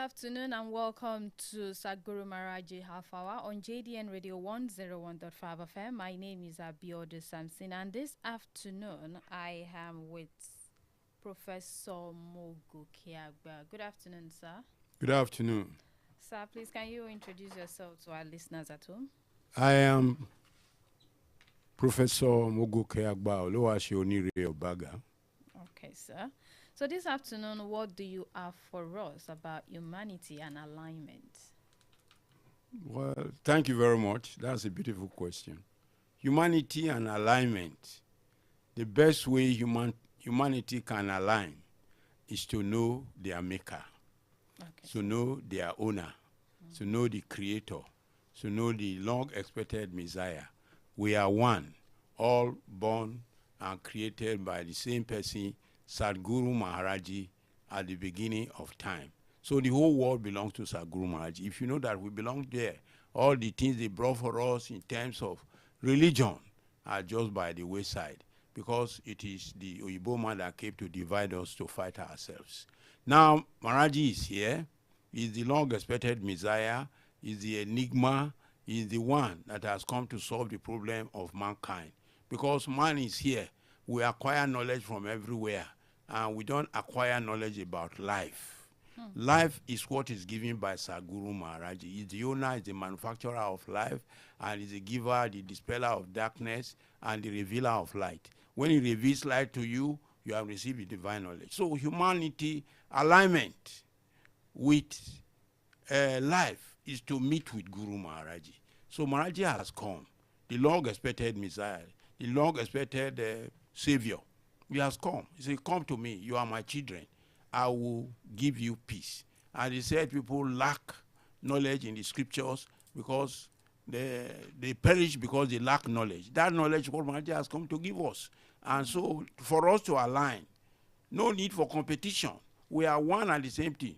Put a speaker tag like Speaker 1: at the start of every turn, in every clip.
Speaker 1: afternoon and welcome to Guru Mahara Ji Half Hour on JDN Radio 101.5 FM. My name is Abiodun Samson, and this afternoon I am with Professor Mogu Kiagba. Good afternoon, sir.
Speaker 2: Good afternoon.
Speaker 1: Sir, please can you introduce yourself to our listeners at home?
Speaker 2: I am Professor Mogu Kiagba Oluwase Onire Obaga.
Speaker 1: Okay, sir. So this afternoon, what do you have for us about humanity and alignment?
Speaker 2: Well, thank you very much. That's a beautiful question. Humanity and alignment. The best way humanity can align is to know their maker, to know their owner, to know the creator, to know the long-expected Messiah. We are one, all born and created by the same person, Guru Mahara Ji, at the beginning of time. So the whole world belongs to Guru Mahara Ji. If you know that we belong there, all the things they brought for us in terms of religion are just by the wayside, because it is the Oyibo man that came to divide us to fight ourselves. Now, Mahara Ji is here. He's the long-expected Messiah. He's the enigma. He's the one that has come to solve the problem of mankind. Because man is here. We acquire knowledge from everywhere, and we don't acquire knowledge about life. Life is what is given by Guru Mahara Ji. He's the owner, he's the manufacturer of life, and he's the giver, the dispeller of darkness, and the revealer of light. When he reveals light to you, you have received the divine knowledge. So humanity alignment with life is to meet with Guru Mahara Ji. So Mahara Ji has come, the long-expected Messiah, the long-expected Savior. He has come. He said, come to me, you are my children. I will give you peace. And he said people lack knowledge in the scriptures because they perish because they lack knowledge. That knowledge what Mahara Ji has come to give us. And so for us to align, no need for competition. We are one and the same thing.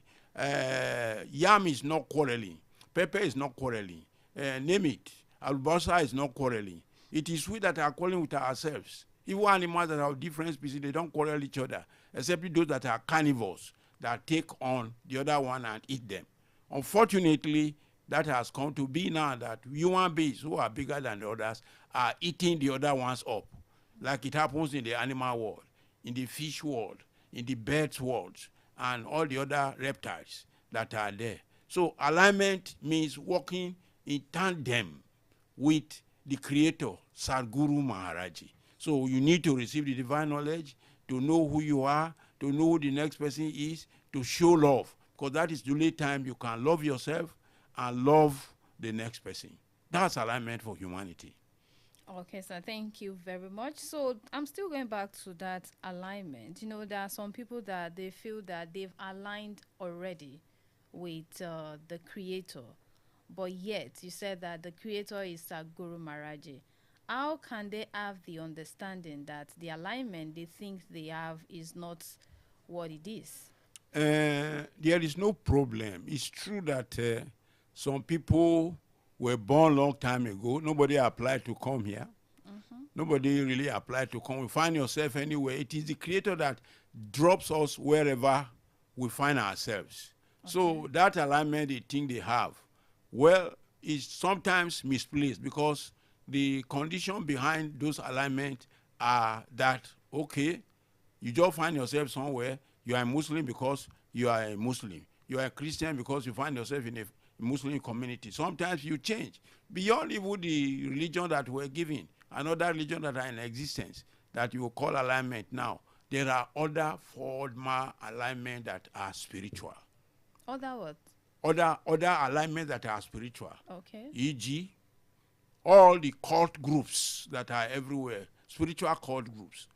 Speaker 2: Yam is not quarreling. Pepper is not quarreling. Name it. Albasa is not quarreling. It is we that are quarreling with ourselves. Even animals that have different species, they don't quarrel each other, except those that are carnivores that take on the other one and eat them. Unfortunately, that has come to be now that human beings who are bigger than the others are eating the other ones up, like it happens in the animal world, in the fish world, in the birds world, and all the other reptiles that are there. So alignment means working in tandem with the Creator, Guru Mahara Ji. So you need to receive the divine knowledge, to know who you are, to know who the next person is, to show love. Because that is the only time you can love yourself and love the next person. That's alignment for humanity.
Speaker 1: Okay, sir, thank you very much. So I'm still going back to that alignment. You know, there are some people that they feel that they've aligned already with the Creator. But yet, you said that the Creator is Guru Mahara Ji. How can they have the understanding that the alignment they think they have is not what it is?
Speaker 2: There is no problem. It's true that some people were born a long time ago. Nobody applied to come here. Nobody really applied to come. We find yourself anywhere. It is the Creator that drops us wherever we find ourselves. Okay. So that alignment they think they have, well, is sometimes misplaced because the condition behind those alignments are that, okay, you just find yourself somewhere, you are a Muslim because you are a Muslim. You are a Christian because you find yourself in a Muslim community. Sometimes you change. Beyond even the religion that we're given, another religion that are in existence that you will call alignment now, there are other formal alignment that are spiritual.
Speaker 1: Other what?
Speaker 2: Other alignments that are spiritual.
Speaker 1: Okay.
Speaker 2: E.g., all the cult groups that are everywhere, spiritual cult groups,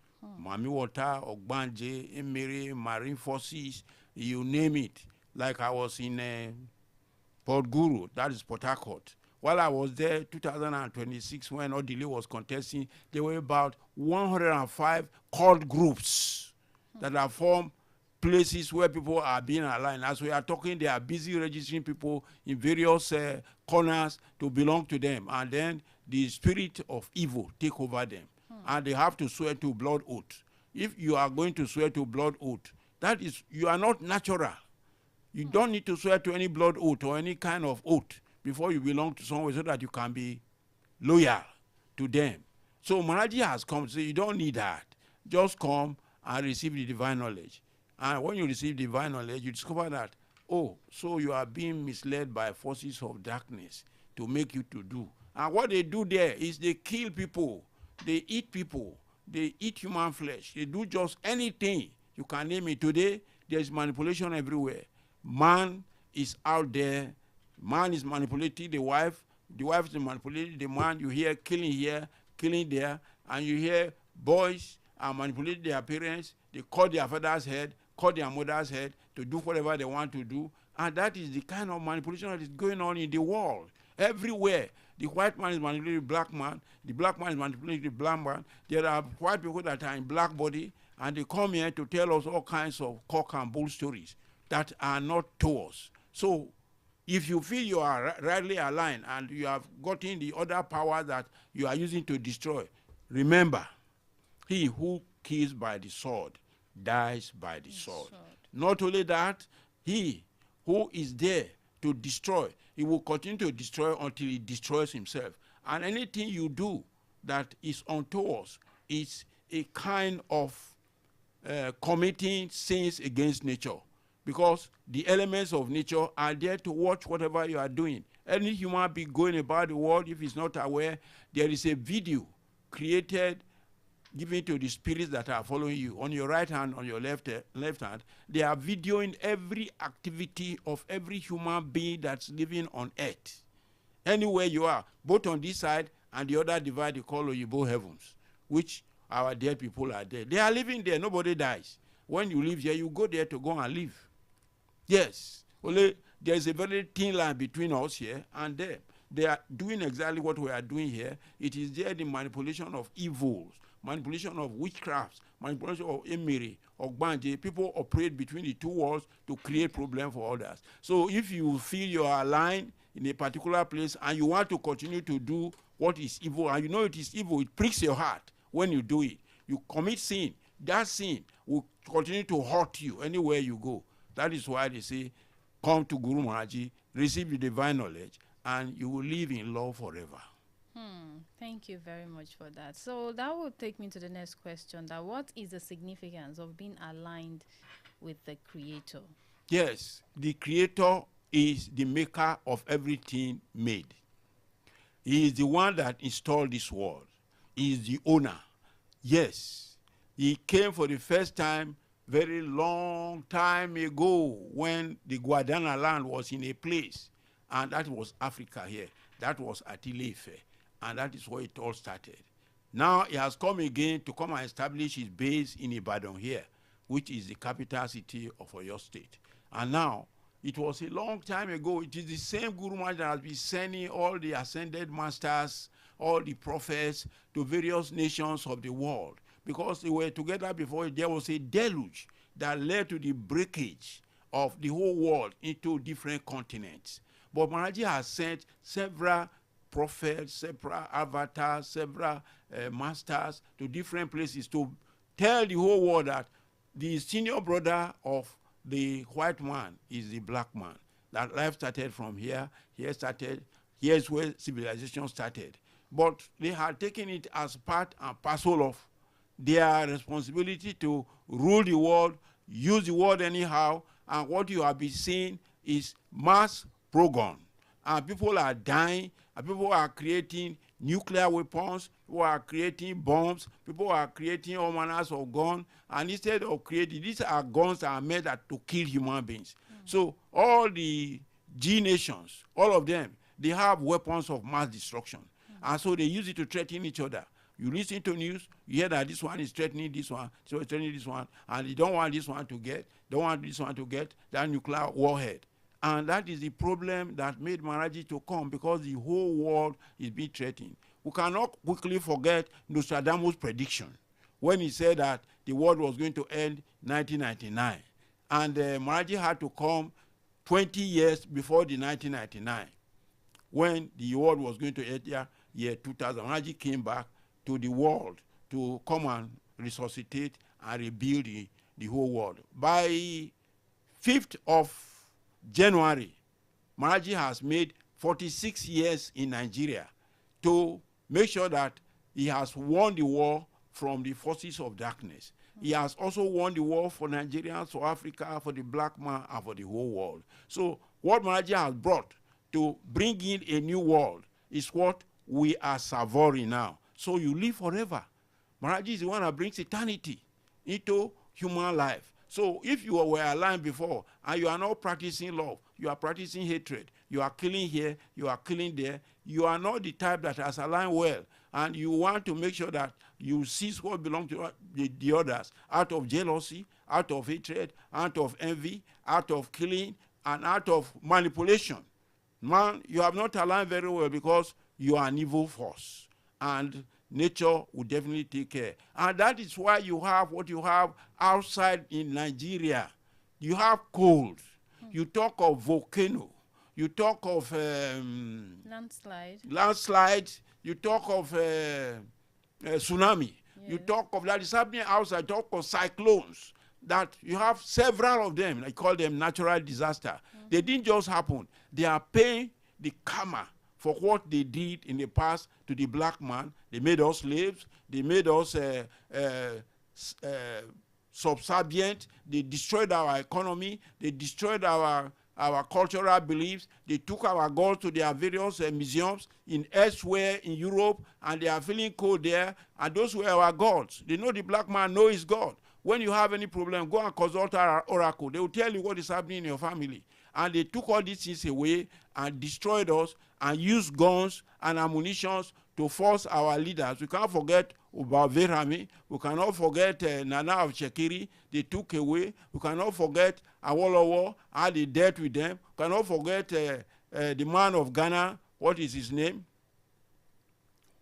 Speaker 2: Mami Water, Ogbanje, Emere, Marine Forces, you name it. Like I was in Port Guru, that is Port Harcourt. While I was there, 2026, when Odile was contesting, there were about 105 cult groups that are formed places where people are being aligned. As we are talking, they are busy registering people in various corners to belong to them. And then the spirit of evil take over them. And they have to swear to blood oath. If you are going to swear to blood oath, that is, you are not natural. You don't need to swear to any blood oath or any kind of oath before you belong to someone so that you can be loyal to them. So Maharaji has come to say you don't need that. Just come and receive the divine knowledge. And when you receive divine knowledge, you discover that, oh, so you are being misled by forces of darkness to make you to do. And what they do there is they kill people, they eat people, they eat human flesh, they do just anything you can name it. Today, there's manipulation everywhere. Man is out there, man is manipulating the wife is manipulating the man. You hear killing here, killing there, and you hear boys are manipulating their parents. They cut their father's head, cut their mother's head to do whatever they want to do. And that is the kind of manipulation that is going on in the world. Everywhere. The white man is manipulating the black man. The black man is manipulating the black man. There are white people that are in black body, and they come here to tell us all kinds of cock and bull stories that are not to us. So if you feel you are rightly aligned and you have gotten the other power that you are using to destroy, remember, he who kills by the sword dies by the sword. Not only that, he who is there to destroy, he will continue to destroy until he destroys himself. And anything you do that is untoward is a kind of committing sins against nature, because the elements of nature are there to watch whatever you are doing. Any human being going about the world, if he's not aware, there is a video created, given to the spirits that are following you. On your right hand, on your left hand, they are videoing every activity of every human being that's living on earth. Anywhere you are, both on this side and the other divide you call Oyibo heavens, which our dead people are there. They are living there. Nobody dies. When you live here, you go there to go and live. Yes. Only there's a very thin line between us here and them. They are doing exactly what we are doing here. It is there the manipulation of evils, manipulation of witchcrafts, manipulation of emery, or banje. People operate between the two worlds to create problems for others. So if you feel you are aligned in a particular place and you want to continue to do what is evil, and you know it is evil, it pricks your heart when you do it. You commit sin. That sin will continue to hurt you anywhere you go. That is why they say, come to Guru Mahara Ji, receive the divine knowledge, and you will live in love forever.
Speaker 1: Thank you very much for that. So that will take me to the next question, that what is the significance of being aligned with the Creator?
Speaker 2: Yes, the Creator is the maker of everything made. He is the one that installed this world. He is the owner. Yes, he came for the first time very long time ago when the Guadana land was in a place, and that was Africa here. That was at Ile-Ife, and that is where it all started. Now he has come again to come and establish his base in Ibadan here, which is the capital city of Oyo State. And now, it was a long time ago. It is the same Guru Mahara that has been sending all the ascended masters, all the prophets to various nations of the world, because they were together before. There was a deluge that led to the breakage of the whole world into different continents. But Maharaji has sent several prophets, several avatars, several masters to different places to tell the whole world that the senior brother of the white man is the black man. That life started from here, here's where civilization started. But they had taken it as part and parcel of their responsibility to rule the world, use the world anyhow, and what you have been seeing is mass program. And people are dying, and people are creating nuclear weapons, people are creating bombs, people are creating all manners of guns, and instead of creating, these are guns that are made to kill human beings. So all the G nations, all of them, they have weapons of mass destruction. And so they use it to threaten each other. You listen to news, you hear that this one is threatening this one, so it's threatening this one, and you don't want this one to get, that nuclear warhead. And that is the problem that made Maharaji Ji to come, because the whole world is being threatened. We cannot quickly forget Nostradamus' prediction when he said that the world was going to end 1999. And Maharaji Ji had to come 20 years before the 1999, when the world was going to end year 2000. Maharaji Ji came back to the world to come and resuscitate and rebuild the whole world. By 5th of January, Maharaji has made 46 years in Nigeria to make sure that he has won the war from the forces of darkness. He has also won the war for Nigerians, for Africa, for the black man, and for the whole world. So what Maharaji has brought to bring in a new world is what we are savoring now. So you live forever. Maharaji is the one that brings eternity into human life. So if you were aligned before and you are not practicing love, you are practicing hatred, you are killing here, you are killing there, you are not the type that has aligned well, and you want to make sure that you seize what belongs to the others out of jealousy, out of hatred, out of envy, out of killing, and out of manipulation. Man, you have not aligned very well because you are an evil force. And nature will definitely take care. And that is why you have what you have outside in Nigeria. You have cold. You talk of volcano. You talk of landslide. You talk of tsunami. Yes. You talk of that is happening outside. Talk of cyclones. That you have several of them. I call them natural disaster. They didn't just happen. They are paying the karma for what they did in the past to the black man. They made us slaves. They made us subservient. They destroyed our economy. They destroyed our cultural beliefs. They took our gods to their various museums in elsewhere in Europe, and they are feeling cold there. And those were our gods. They know the black man knows his God. When you have any problem, go and consult our oracle. They will tell you what is happening in your family. And they took all these things away and destroyed us and used guns and ammunition to force our leaders. We can't forget about Verami. We cannot forget Nana of Shekiri. They took away. We cannot forget Awolowo, how they dealt with them. We cannot forget the man of Ghana. What is his name?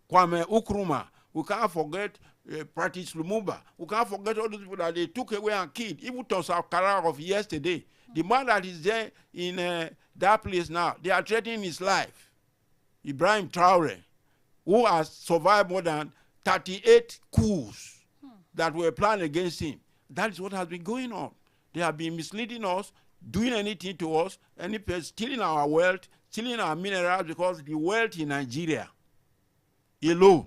Speaker 2: Kwame Nkrumah. We can't forget Patrice Lumumba. We can't forget all those people that they took away and killed. Even to Sankara of yesterday. The man that is there in that place now, they are threatening his life. Ibrahim Traore, who has survived more than 38 coups that were planned against him. That is what has been going on. They have been misleading us, doing anything to us, stealing our wealth, stealing our minerals, because the wealth in Nigeria alone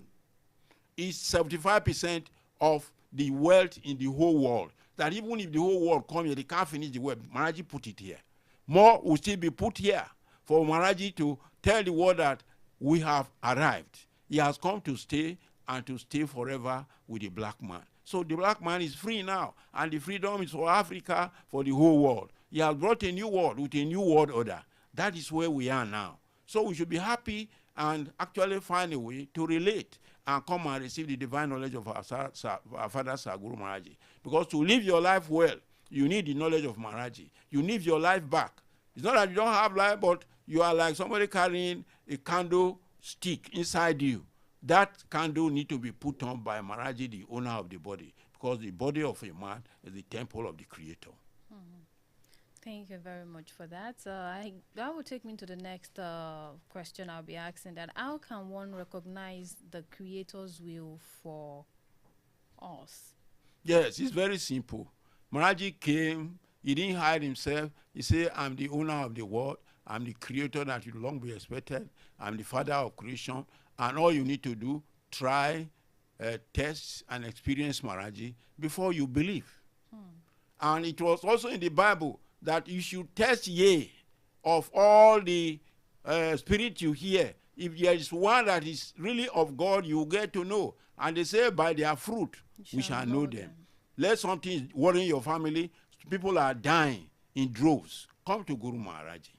Speaker 2: is 75% of the wealth in the whole world. That even if the whole world come here, they can't finish the world. Maharaji put it here. More will still be put here for Maharaji to tell the world that we have arrived. He has come to stay and to stay forever with the black man. So the black man is free now, and the freedom is for Africa, for the whole world. He has brought a new world with a new world order. That is where we are now. So we should be happy and actually find a way to relate and come and receive the divine knowledge of our father, Sir Guru Mahara Ji. Because to live your life well, you need the knowledge of Mahara Ji. You need your life back. It's not that you don't have life, but you are like somebody carrying a candle stick inside you. That candle need to be put on by Mahara Ji, the owner of the body, because the body of a man is the temple of the Creator.
Speaker 1: Thank you very much for that. That will take me to the next question I'll be asking, that how can one recognize the Creator's will for us?
Speaker 2: Yes, it's very simple. Mahara Ji came, he didn't hide himself. He said, I'm the owner of the world. I'm the Creator that should long be expected. I'm the Father of creation. And all you need to do, try, test, and experience Mahara Ji before you believe. And it was also in the Bible that you should test ye of all the spirit you hear. If there is one that is really of God, you get to know. And they say, by their fruit, we shall know them. Let something worry your family. People are dying in droves. Come to Guru Mahara Ji.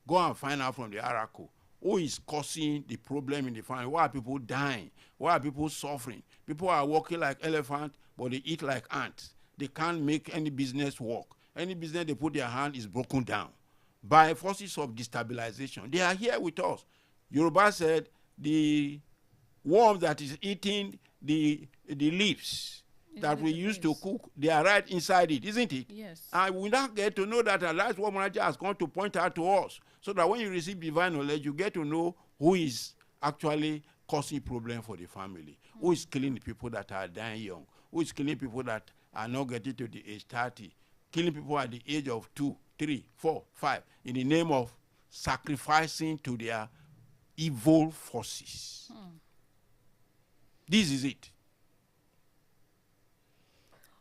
Speaker 2: Go and find out from the oracle who is causing the problem in the family. Why are people dying? Why are people suffering? People are walking like elephants, but they eat like ants. They can't make any business work. Any business they put their hand is broken down by forces of destabilization. They are here with us. Yoruba said the worm that is eating the leaves that we used to cook, they are right inside it, isn't it?
Speaker 1: Yes.
Speaker 2: And we now get to know that, and that's what Mahara Ji has come to point out to us, so that when you receive divine knowledge, you get to know who is actually causing problem for the family, who is killing the people that are dying young, who is killing people that are not getting to the age 30, killing people at the age of 2, 3, 4, 5, in the name of sacrificing to their evil forces. This is it.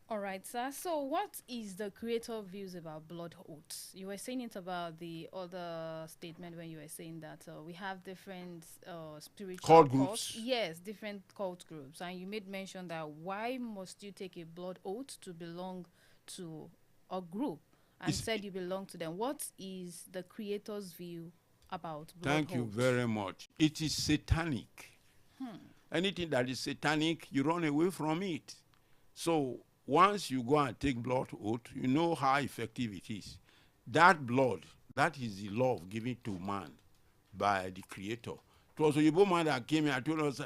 Speaker 1: All right, sir. So, what is the creator views about blood oaths? You were saying it about the other statement when you were saying that we have different spiritual
Speaker 2: Cult
Speaker 1: cults.
Speaker 2: groups.
Speaker 1: Yes, different cult groups, and you made mention that why must you take a blood oath to belong to a group, and
Speaker 2: It's-
Speaker 1: said you belong to them. What is the creator's view about blood
Speaker 2: Thank you
Speaker 1: oaths?
Speaker 2: very much. It is satanic. Anything that is satanic, you run away from it. So once you go and take blood oath, you know how effective it is. That blood, that is the love given to man by the creator. It was a Igbo man that came here and told us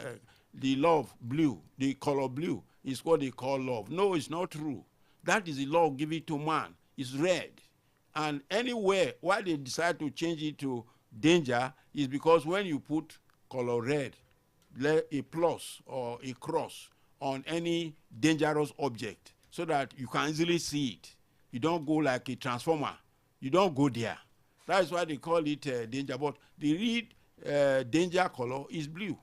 Speaker 2: the love blue, the color blue is what they call love. No, it's not true. That is the love given to man. It's red. And anywhere, why they decide to change it to danger is because when you put color red, a plus or a cross on any dangerous object so that you can easily see it. You don't go like a transformer. You don't go there. That's why they call it danger. But the real danger color is blue.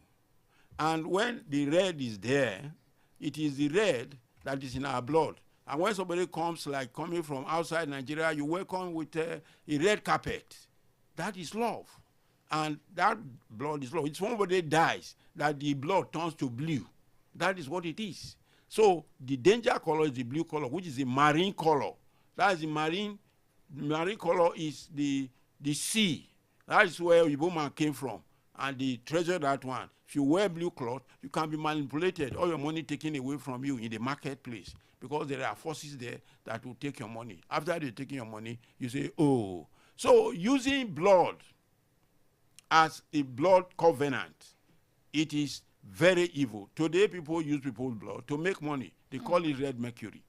Speaker 2: And when the red is there, it is the red that is in our blood. And when somebody comes, like coming from outside Nigeria, you welcome with a red carpet. That is love. And that blood is love. It's when somebody dies that the blood turns to blue. That is what it is. So the danger color is the blue color, which is the marine color. That is the marine color is the sea. That is where Igbo man came from. And they treasure that one. If you wear blue cloth, you can be manipulated, all your money taken away from you in the marketplace, because there are forces there that will take your money. After they're taking your money, you say, oh. So using blood as a blood covenant, it is very evil. Today, people use people's blood to make money. They call it red mercury.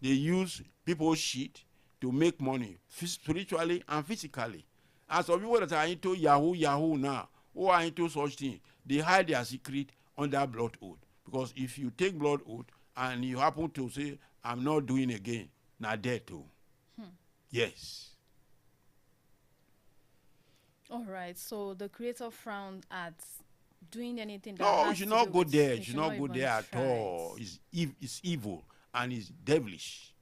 Speaker 2: They use people's shit to make money, spiritually and physically. As some people that are into Yahoo now, who are into such things, they hide their secret under blood oath. Because if you take blood oath and you happen to say, I'm not doing again, now dead too. Yes.
Speaker 1: All right. So the creator frowned at doing anything that
Speaker 2: No,
Speaker 1: has
Speaker 2: you should
Speaker 1: to
Speaker 2: not
Speaker 1: do
Speaker 2: go
Speaker 1: with,
Speaker 2: there.
Speaker 1: you
Speaker 2: You should not go
Speaker 1: even
Speaker 2: there at
Speaker 1: try it.
Speaker 2: all. It's evil and it's devilish.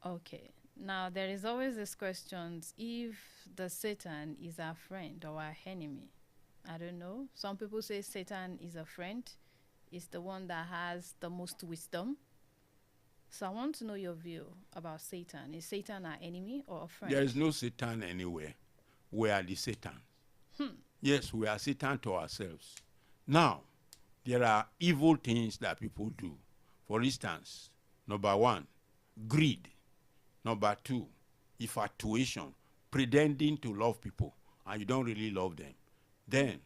Speaker 1: Okay. Now there is always this question: if the Satan is our friend or our enemy. I don't know. Some people say Satan is a friend. It's the one that has the most wisdom. So I want to know your view about Satan. Is Satan our enemy or a friend?
Speaker 2: There is no Satan anywhere. We are the Satan. Yes, we are Satan to ourselves. Now, there are evil things that people do. For instance, number one, greed. Number two, infatuation, pretending to love people, and you don't really love them. Then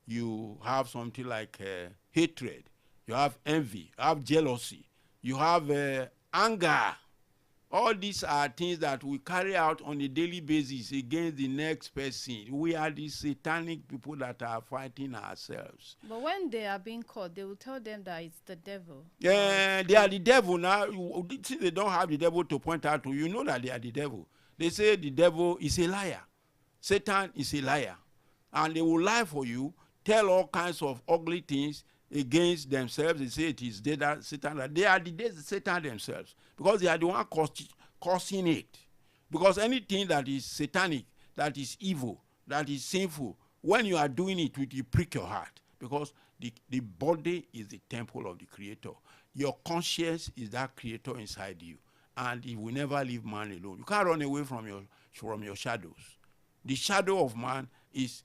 Speaker 2: you have something like hatred. You have envy. You have jealousy. You have anger. All these are things that we carry out on a daily basis against the next person. We are the satanic people that are fighting ourselves.
Speaker 1: But when they are being caught, they will tell them that it's the devil.
Speaker 2: Yeah, they are the devil now. Since they don't have the devil to point out to you, you know that they are the devil. They say the devil is a liar. Satan is a liar. And they will lie for you, tell all kinds of ugly things against themselves. They say it is Satan. They are the Satan themselves, because they are the one causing it. Because anything that is satanic, that is evil, that is sinful, when you are doing it, it will prick your heart, because the body is the temple of the Creator. Your conscience is that Creator inside you, and it will never leave man alone. You can't run away from your shadows. The shadow of man is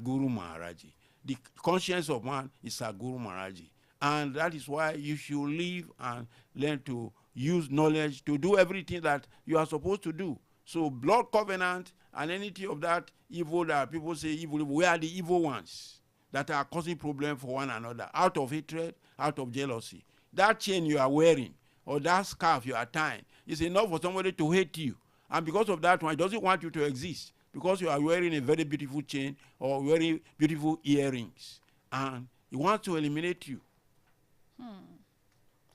Speaker 2: Guru Mahara Ji. The conscience of man is Guru Mahara Ji. And that is why you should live and learn to use knowledge to do everything that you are supposed to do. So blood covenant and anything of that evil that people say evil, we are the evil ones that are causing problems for one another, out of hatred, out of jealousy. That chain you are wearing or that scarf you are tying is enough for somebody to hate you. And because of that one, he doesn't want you to exist, because you are wearing a very beautiful chain or wearing beautiful earrings. And he wants to eliminate you.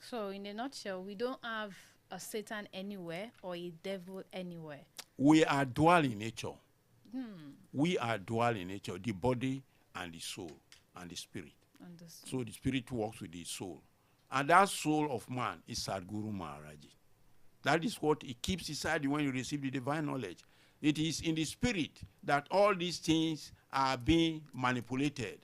Speaker 1: So in a nutshell, we don't have a Satan anywhere or a devil anywhere.
Speaker 2: we are dual in nature. We are dual in nature, the body and the soul and the spirit.
Speaker 1: Understood.
Speaker 2: So the spirit works with the soul. And that soul of man is Guru Mahara Ji. That is what it keeps inside you when you receive the divine knowledge. It is in the spirit that all these things are being manipulated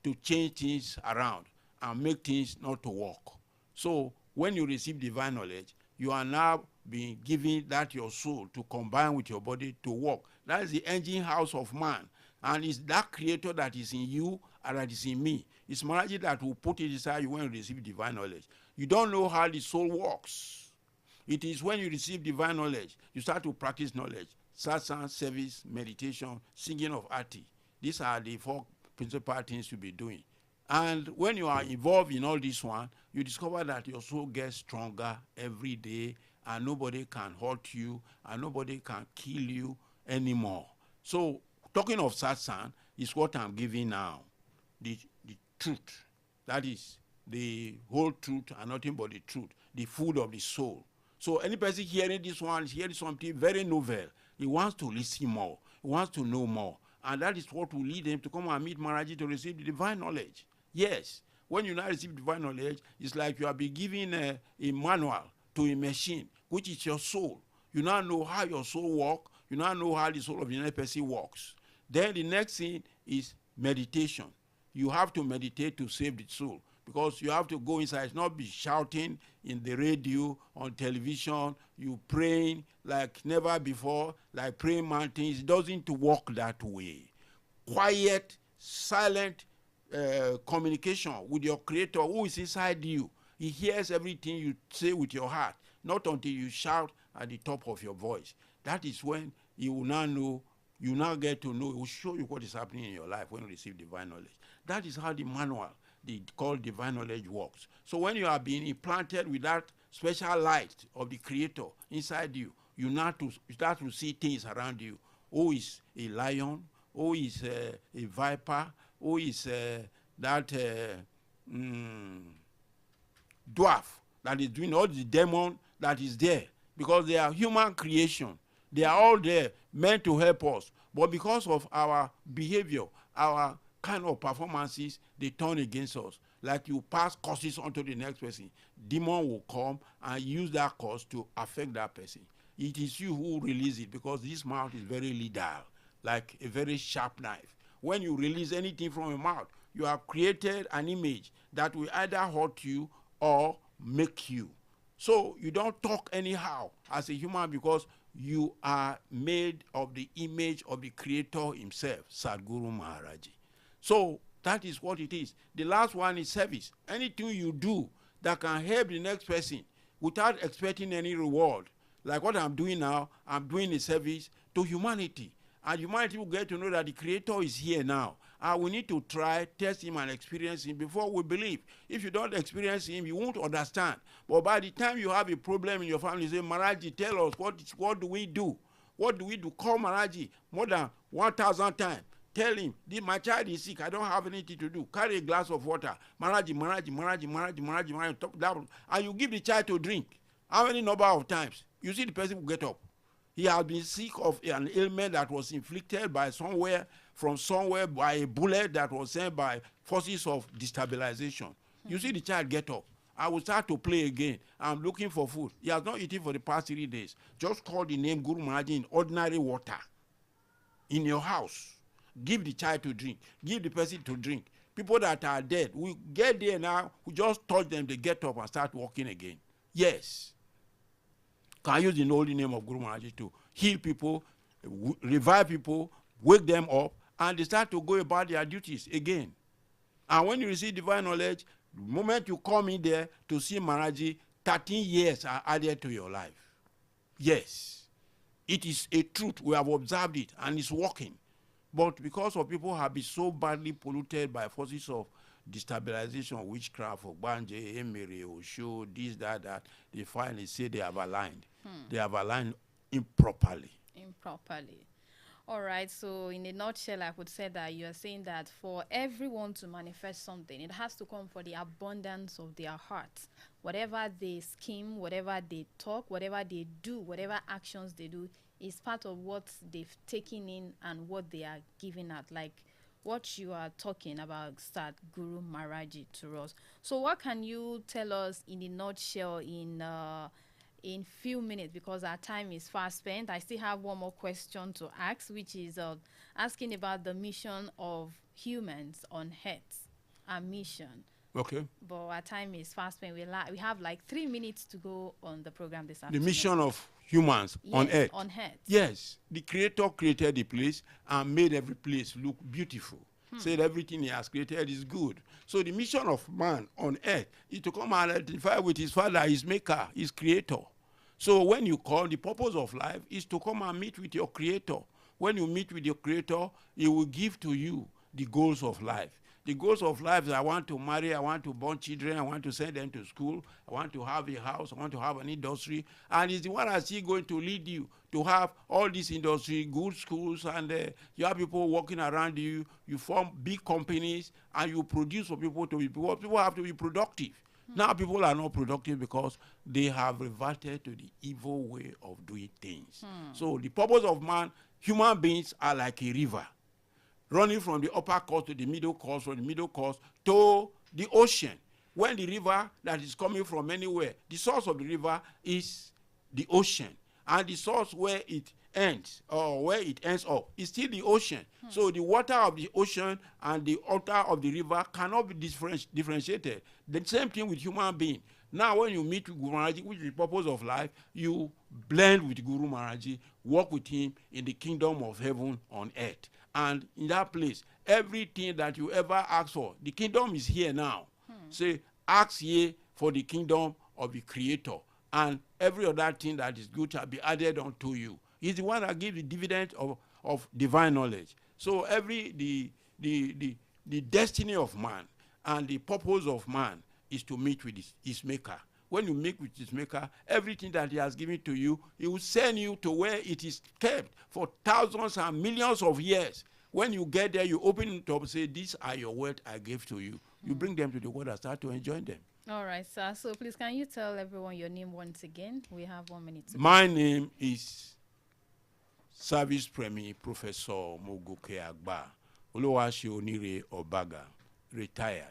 Speaker 2: to change things around and make things not to work. So when you receive divine knowledge, you are now being given that your soul to combine with your body to work. That is the engine house of man. And it's that creator that is in you and that is in me. It's Maharaji that will put it inside you when you receive divine knowledge. You don't know how the soul works. It is when you receive divine knowledge, you start to practice knowledge. Satsang, service, meditation, singing of arti. These are the four principal things to be doing. And when you are involved in all this one, you discover that your soul gets stronger every day, and nobody can hurt you, and nobody can kill you anymore. So, talking of satsang is what I'm giving now. The truth. That is the whole truth and nothing but the truth. The food of the soul. So any person hearing this one is hearing something very novel. He wants to listen more. He wants to know more. And that is what will lead him to come and meet Maharaji to receive the divine knowledge. Yes, when you now receive divine knowledge, it's like you have been given a manual to a machine, which is your soul. You now know how your soul works. You now know how the soul of the next person works. Then the next thing is meditation. You have to meditate to save the soul, because you have to go inside, not be shouting in the radio, on television, you praying like never before, like praying mountains. It doesn't work that way. Quiet, silent communication with your creator who is inside you. He hears everything you say with your heart, not until you shout at the top of your voice. That is when you will now know, you now get to know, it will show you what is happening in your life when you receive divine knowledge. That is how the manual, called divine knowledge, works. So when you are being implanted with that special light of the creator inside you, you start to see things around you. Who is a lion? Who is a viper? Who is that dwarf that is doing all the demon that is there? Because they are human creation. They are all there meant to help us. But because of our behavior, our kind of performances, they turn against us. Like you pass curses onto the next person, demon will come and use that curse to affect that person. It is you who release it, because this mouth is very lethal, like a very sharp knife. When you release anything from your mouth, you have created an image that will either hurt you or make you. So you don't talk anyhow as a human, because you are made of the image of the creator himself, Guru Mahara Ji. So that is what it is. The last one is service. Anything you do that can help the next person without expecting any reward. Like what I'm doing now, I'm doing a service to humanity. And humanity will get to know that the creator is here now. And we need to try, test him and experience him before we believe. If you don't experience him, you won't understand. But by the time you have a problem in your family, you say, Maharaji, tell us, what do we do? What do we do? Call Maharaji more than 1,000 times. Tell him, my child is sick, I don't have anything to do. Carry a glass of water. Maharaji, Maharaji, Maharaji, Maharaji, Maharaji, Maharaji, and you give the child to drink. How many number of times? You see the person will get up. He has been sick of an ailment that was inflicted by somewhere by a bullet that was sent by forces of destabilization. You see the child get up. I will start to play again. I'm looking for food. He has not eaten for the past 3 days. Just call the name Guru Mahara Ji in ordinary water in your house. Give the child to drink. Give the person to drink. People that are dead, we get there now, we just touch them, they get up and start walking again. Yes. Can use the holy name of Guru Mahara Ji to heal people, revive people, wake them up, and they start to go about their duties again. And when you receive divine knowledge, the moment you come in there to see Mahara Ji, 13 years are added to your life. Yes. It is a truth. We have observed it, and it's working. But because of people have been so badly polluted by forces of destabilization, witchcraft, Ogbanje, Emere, Osho, this, that, they finally say they have aligned. They have aligned improperly.
Speaker 1: Improperly. All right, so in a nutshell, I would say that you are saying that for everyone to manifest something, it has to come for the abundance of their hearts. Whatever they scheme, whatever they talk, whatever they do, whatever actions they do is part of what they've taken in and what they are giving out. Like what you are talking about, start Guru Maharaji to us. So, what can you tell us in a nutshell in few minutes, because our time is fast spent? I still have one more question to ask, which is asking about the mission of humans on Earth, our mission.
Speaker 2: Okay.
Speaker 1: But our time is fast spent. We have like 3 minutes to go on the program this
Speaker 2: The
Speaker 1: afternoon.
Speaker 2: mission of humans on
Speaker 1: Yes,
Speaker 2: earth.
Speaker 1: on Earth.
Speaker 2: Yes, the creator created the place and made every place look beautiful. Said everything he has created is good. So the mission of man on earth is to come and identify with his father, his maker, his creator. So when you call, the purpose of life is to come and meet with your creator. When you meet with your creator, he will give to you the goals of life. The goals of life is I want to marry, I want to born children, I want to send them to school, I want to have a house, I want to have an industry. And it's the one that's still going to lead you to have all this industry, good schools, and you have people working around you, you form big companies, and you produce for people to be, people have to be productive. Now people are not productive because they have reverted to the evil way of doing things. So the purpose of man, human beings are like a river, running from the upper course to the middle course, from the middle course to the ocean. When the river that is coming from anywhere, the source of the river is the ocean. And the source where it ends, or where it ends up, is still the ocean. So the water of the ocean and the water of the river cannot be differentiated. The same thing with human being. Now when you meet with Guru Maharaji, which is the purpose of life, you blend with Guru Maharaji, work with him in the kingdom of heaven on earth. And in that place, everything that you ever ask for, the kingdom is here now. Say, ask ye for the kingdom of the creator, and every other thing that is good shall be added unto you. He's the one that gives the dividend of divine knowledge. So the destiny of man and the purpose of man is to meet with his maker. When you meet with his maker, everything that he has given to you, he will send you to where it is kept for thousands and millions of years. When you get there, you open it up and say, these are your words I gave to you. You bring them to the world and start to enjoy them.
Speaker 1: All right, sir. So please, can you tell everyone your name once again? We have 1 minute to go.
Speaker 2: My name is Service Premier Professor Mogoke Agba Oluwase Onire Obaga, retired.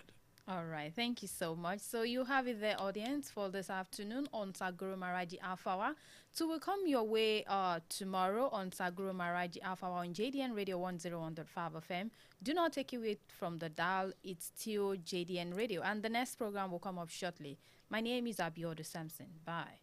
Speaker 1: All right, thank you so much. So you have it there, audience, for this afternoon on Guru Mahara Ji Alpha Hour. So we'll come your way tomorrow on Guru Mahara Ji Alpha Hour on JDN Radio 101.5 FM. Do not take away from the dial. It's still JDN Radio. And the next program will come up shortly. My name is Abiodun Sampson. Bye.